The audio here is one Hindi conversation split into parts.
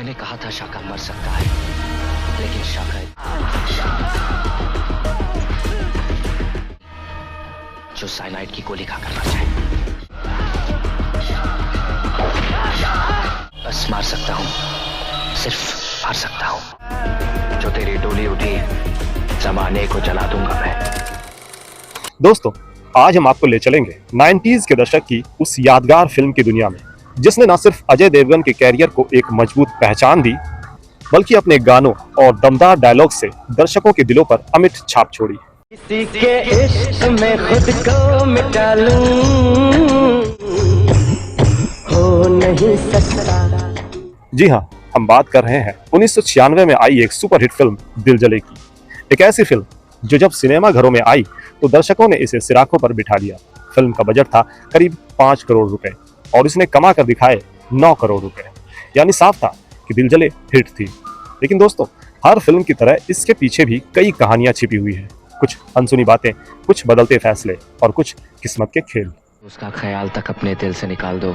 मैंने कहा था शाका मर सकता है, लेकिन शाका जो साइनाइड की गोली खाकर मर जाए। बस मार सकता हूं, सिर्फ मार सकता हूं। जो तेरी डोली उठी, जमाने को जला दूंगा मैं। दोस्तों, आज हम आपको ले चलेंगे 90s के दशक की उस यादगार फिल्म की दुनिया में, जिसने न सिर्फ अजय देवगन के कैरियर को एक मजबूत पहचान दी, बल्कि अपने गानों और दमदार डायलॉग से दर्शकों के दिलों पर अमिट छाप छोड़ी। किसी के इश्क में खुद को मिटा लूं, हो नहीं सकता। जी हाँ, हम बात कर रहे हैं 1996 में आई एक सुपरहिट फिल्म दिल जले की। एक ऐसी फिल्म जो जब सिनेमा घरों में आई तो दर्शकों ने इसे सिराखों पर बिठा लिया। फिल्म का बजट था करीब 5 करोड़ रुपए और इसने कमा कर दिखाए 9 करोड़ रुपए। यानी साफ था कि दिल जले हिट थी। लेकिन दोस्तों, हर फिल्म की तरह इसके पीछे भी कई कहानियां छिपी हुई है। कुछ अनसुनी बातें, कुछ बदलते फैसले और कुछ किस्मत के खेल। उसका ख्याल तक अपने दिल से निकाल दो,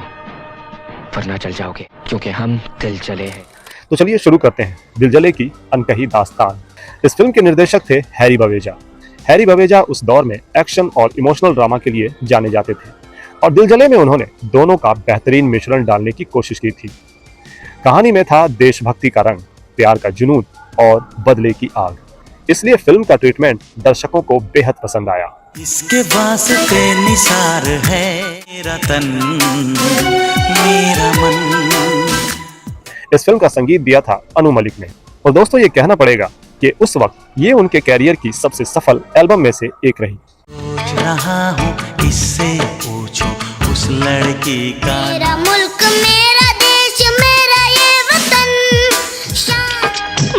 वरना चल जाओगे, क्योंकि हम दिल जले हैं। तो चलिए शुरू करते हैं दिल जले की अनकही दास्तान। इस फिल्म के निर्देशक थे हैरी बवेजा। हैरी बवेजा उस दौर में एक्शन और इमोशनल ड्रामा के लिए जाने जाते थे और दिल जले में उन्होंने दोनों का बेहतरीन मिश्रण डालने की कोशिश की थी। कहानी में था देशभक्ति का रंग, प्यार का जुनून और बदले की आग। इसलिए फिल्म का ट्रीटमेंट दर्शकों को बेहद पसंद आया। इसके वास्ते निसार है मेरा तन, मेरा मन। इस फिल्म का संगीत दिया था अनु मलिक ने और दोस्तों, ये कहना पड़ेगा कि उस वक्त ये उनके कैरियर की सबसे सफल एल्बम में से एक रही। पूछ रहा हूँ इससे पूछो उस लड़की का। मेरा मुल्क, मेरा देश, मेरा ये वतन,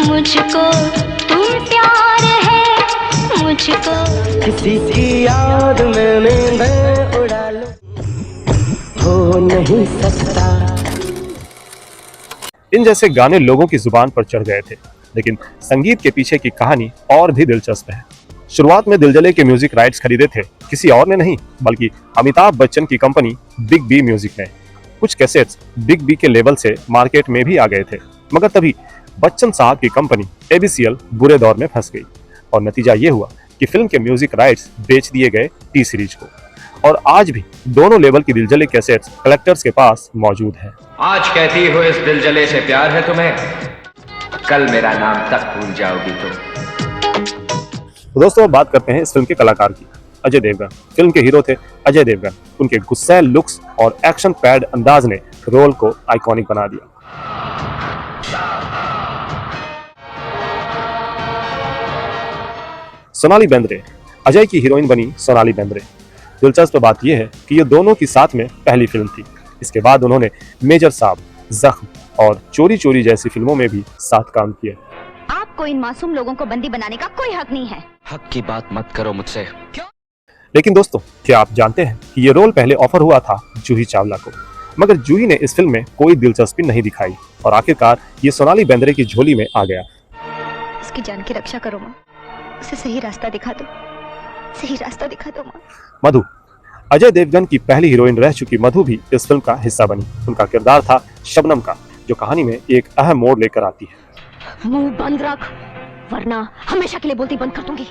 मुझको तुम प्यार है, मुझको किसी की याद में नींदें उड़ा लूं, हो नहीं सकता। इन जैसे गाने लोगों की जुबान पर चढ़ गए थे, लेकिन संगीत के पीछे की कहानी और भी दिलचस्प है। शुरुआत में दिल जले के म्यूजिक राइट्स खरीदे थे किसी और ने नहीं, बल्कि अमिताभ बच्चन की कंपनी बिग बी म्यूजिक ने। कुछ कैसेट्स बिग बी के लेवल से मार्केट में भी आ गए थे, मगर तभी बच्चन साहब की कंपनी एबीसीएल बुरे दौर में फंस गई और नतीजा ये हुआ कि फिल्म के म्यूजिक राइट्स बेच दिए गए टी सीरीज को। और आज भी दोनों लेवल की दिल जले कैसेट्स कलेक्टर्स के पास मौजूद है। आज कहती हो इस दिल जले से प्यार है तुम्हें, कल मेरा नाम तक भूल जाओगी तुम। तो दोस्तों, अब बात करते हैं इस फिल्म के कलाकार की। अजय देवगन। फिल्म के हीरो थे अजय देवगन। उनके गुस्सैल लुक्स और एक्शन पैड अंदाज ने रोल को आइकॉनिक बना दिया। सोनाली बेंद्रे। अजय की हीरोइन बनी सोनाली बेंद्रे। दिलचस्प बात यह है कि ये दोनों की साथ में पहली फिल्म थी। इसके बाद उन्होंने मेजर साहब, जख्म और चोरी चोरी जैसी फिल्मों में भी साथ काम किया। आपको इन मासूम लोगों को बंदी बनाने का कोई हक नहीं है। हक की बात मत करो मुझसे। लेकिन दोस्तों, क्या आप जानते हैं कि ये रोल पहले ऑफर हुआ था जूही चावला को, मगर जूही ने इस फिल्म में कोई दिलचस्पी नहीं दिखाई और आखिरकार ये सोनाली बेंद्रे की झोली में आ गया। उसकी जान की रक्षा करो माँ, उसे सही रास्ता दिखा दो, सही रास्ता दिखा दो माँ। मधु। अजय देवगन की पहली हीरोइन रह चुकी मधु भी इस फिल्म का हिस्सा बनी। उनका किरदार था शबनम का, जो कहानी में एक अहम मोड़ लेकर आती है। मुंह बंद रख, वरना हमेशा के लिए बोलती बंद कर दूंगी।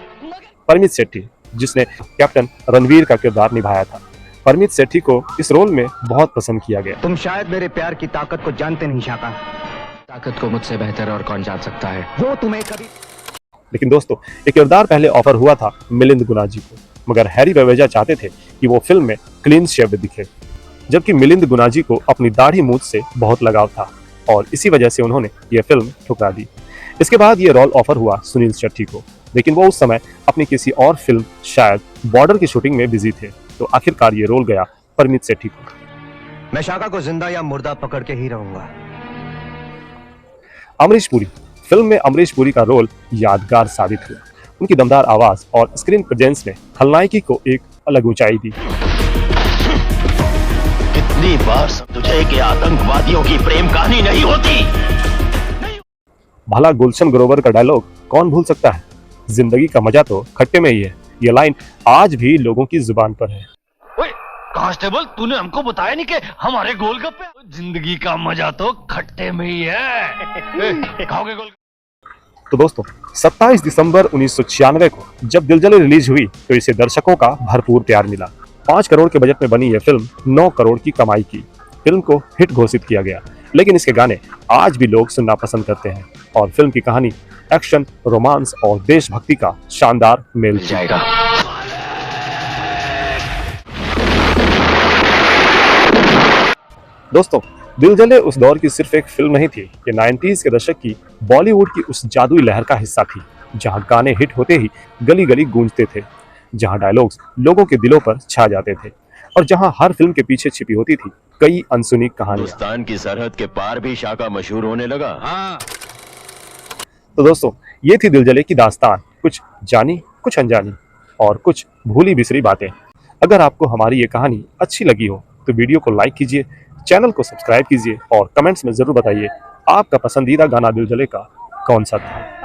परमित सेठी, जिसने कैप्टन रणवीर का किरदार निभाया था। परमित सेठी को इस रोल में बहुत पसंद किया गया। तुम शायद मेरे प्यार की ताकत को जानते नहीं शाका। ताकत को मुझसे बेहतर और कौन जान सकता है। वो तुम्हें कभी। लेकिन दोस्तों, ये किरदार पहले ऑफर हुआ था मिलिंद गुना जी को, मगर हैरी बवेजा चाहते थे कि वो फिल्म में क्लीन शेव्ड दिखे, जबकि मिलिंद गुना जी को अपनी दाढ़ी मूंछ से बहुत लगाव था और इसी वजह से उन्होंने ये फिल्म ठुकरा दी। इसके बाद ये रोल ऑफर हुआ सुनील शेट्टी को, लेकिन वो उस समय अपनी किसी और फिल्म, शायद बॉर्डर की शूटिंग में बिजी थे, तो आखिरकार ये रोल गया परमित सेठी को। मैं शाका को जिंदा या मुर्दा पकड़ के ही रहूंगा। अमरीश पुरी। फिल्म में अमरीश पुरी का रोल यादगार साबित हुआ। उनकी दमदार आवाज और स्क्रीन प्रेजेंस ने खलनायकी को एक अलग ऊंचाई दी। कितनी बार तुझे कि आतंकवादियों की प्रेम कहानी नहीं होती। भला गुलशन ग्रोवर का डायलॉग कौन भूल सकता है, जिंदगी का मजा तो खट्टे में ही है। ये लाइन आज भी लोगों की जुबान पर है। कांस्टेबल, तूने हमको बताया नहीं कि हमारे गोलगप्पे, जिंदगी का मजा तो खट्टे में ही है। खाओगे गोल? तो दोस्तों 27 दिसंबर 1996 को जब दिल जले रिलीज हुई तो इसे दर्शकों का भरपूर प्यार मिला। 5 करोड़ के बजट में बनी यह फिल्म 9 करोड़ की कमाई की। फिल्म को हिट घोषित किया गया, लेकिन इसके गाने आज भी लोग सुनना पसंद करते हैं और फिल्म की कहानी एक्शन, रोमांस और देशभक्ति का शानदार मेल जाएगा। दोस्तों दिल जले उस दौर की सिर्फ एक फिल्म नहीं थी, ये 90s के दशक की बॉलीवुड की उस जादुई लहर का हिस्सा थी, जहां गाने हिट होते ही गली गली गूंजते थे, जहां डायलॉग्स लोगों के दिलों पर छा जाते थे और जहां हर फिल्म के पीछे छिपी होती थी कई अनसुनी कहानियां। हिंदुस्तान की सरहद के पार भी शाका मशहूर होने लगा। तो दोस्तों ये थी दिल जले की दास्तान, कुछ जानी, कुछ अनजानी और कुछ भूली बिसरी बातें। अगर आपको हमारी ये कहानी अच्छी लगी हो तो वीडियो को लाइक कीजिए, चैनल को सब्सक्राइब कीजिए और कमेंट्स में जरूर बताइए आपका पसंदीदा गाना दिल जले का कौन सा था।